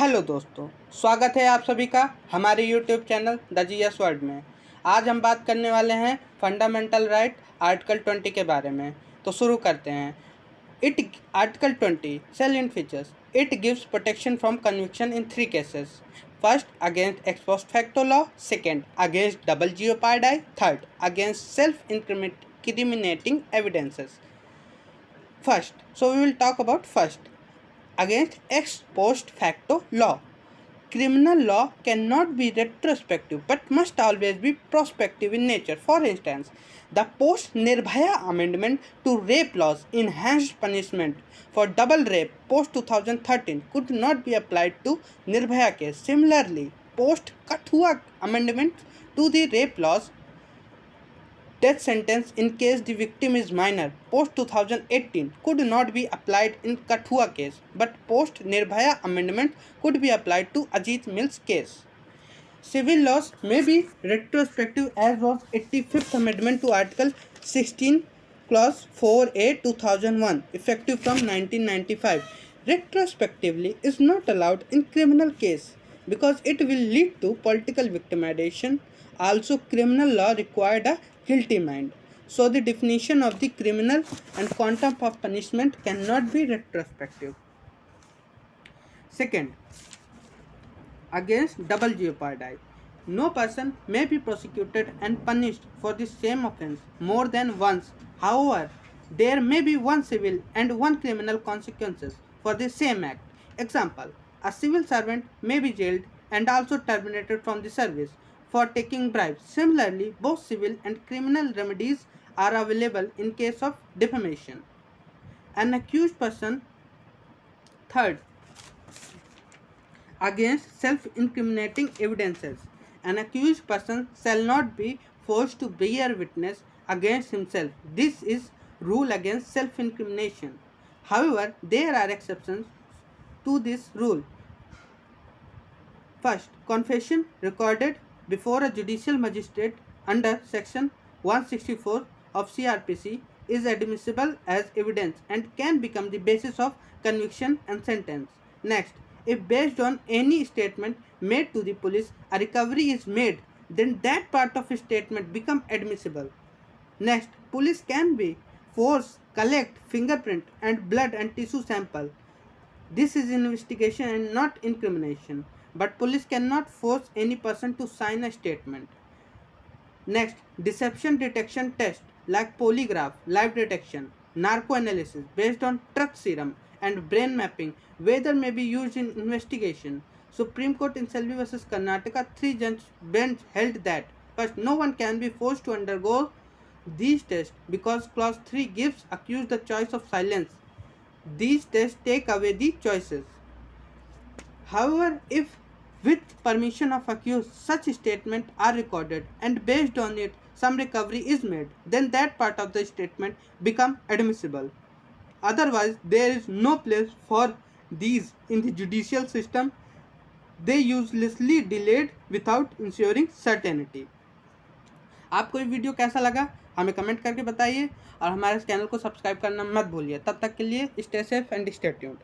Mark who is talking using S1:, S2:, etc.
S1: Hello दोस्तों, स्वागत है आप सभी का हमारे YouTube channel the GS world में। आज हम बात करने वाले हैं फंडामेंटल राइट आर्टिकल 20 के बारे में। तो शुरू करते हैं। Article 20 salient features. It gives protection from conviction in 3 cases. First, against ex post facto law. Second, against double jeopardy. Third, against self incriminating evidences. First, so we will talk about first. Against ex post facto law. Criminal law cannot be retrospective but must always be prospective in nature. For instance, the post Nirbhaya amendment to rape laws enhanced punishment for double rape post 2013 could not be applied to Nirbhaya case. Similarly, post Kathua amendment to the rape laws death sentence in case the victim is minor post 2018 could not be applied in Kathua case, but post Nirbhaya amendment could be applied to Ajit Mills case. Civil laws may be retrospective as was 85th amendment to Article 16 Clause 4A 2001 effective from 1995. Retrospectively is not allowed in criminal case because it will lead to political victimization. Also, criminal law required a guilty mind. So the definition of the criminal and quantum of punishment cannot be retrospective. Second, against double jeopardy. No person may be prosecuted and punished for the same offense more than once. However, there may be one civil and one criminal consequences for the same act. Example, a civil servant may be jailed and also terminated from the service for taking bribes. Similarly, both civil and criminal remedies are available in case of defamation. An accused person. Third, against self-incriminating evidences. An accused person shall not be forced to bear witness against himself. This is rule against self-incrimination. However, there are exceptions to this rule. First, confession recorded before a judicial magistrate under section 164 of CRPC is admissible as evidence and can become the basis of conviction and sentence. Next, if based on any statement made to the police a recovery is made, then that part of a statement become admissible. Next, police can be forced collect fingerprint and blood and tissue sample. This is investigation and not incrimination, but police cannot force any person to sign a statement. Next, deception detection test like polygraph, live detection, narco-analysis based on truth serum and brain mapping whether may be used in investigation. Supreme Court in Selvi vs. Karnataka 3-judge bench held that first, no one can be forced to undergo these tests because clause 3 gives accused the choice of silence. These tests take away the choices. However, if with permission of accused such statements are recorded and based on it some recovery is made, then that part of the statement become admissible. Otherwise, there is no place for these in the judicial system. They uselessly delayed without ensuring certainty. आपको ये video कैसा लगा हमें comment करके बताइए और हमारे channel को सब्सक्राइब करना मत भूलिए। तब तक के लिए stay safe and stay tuned.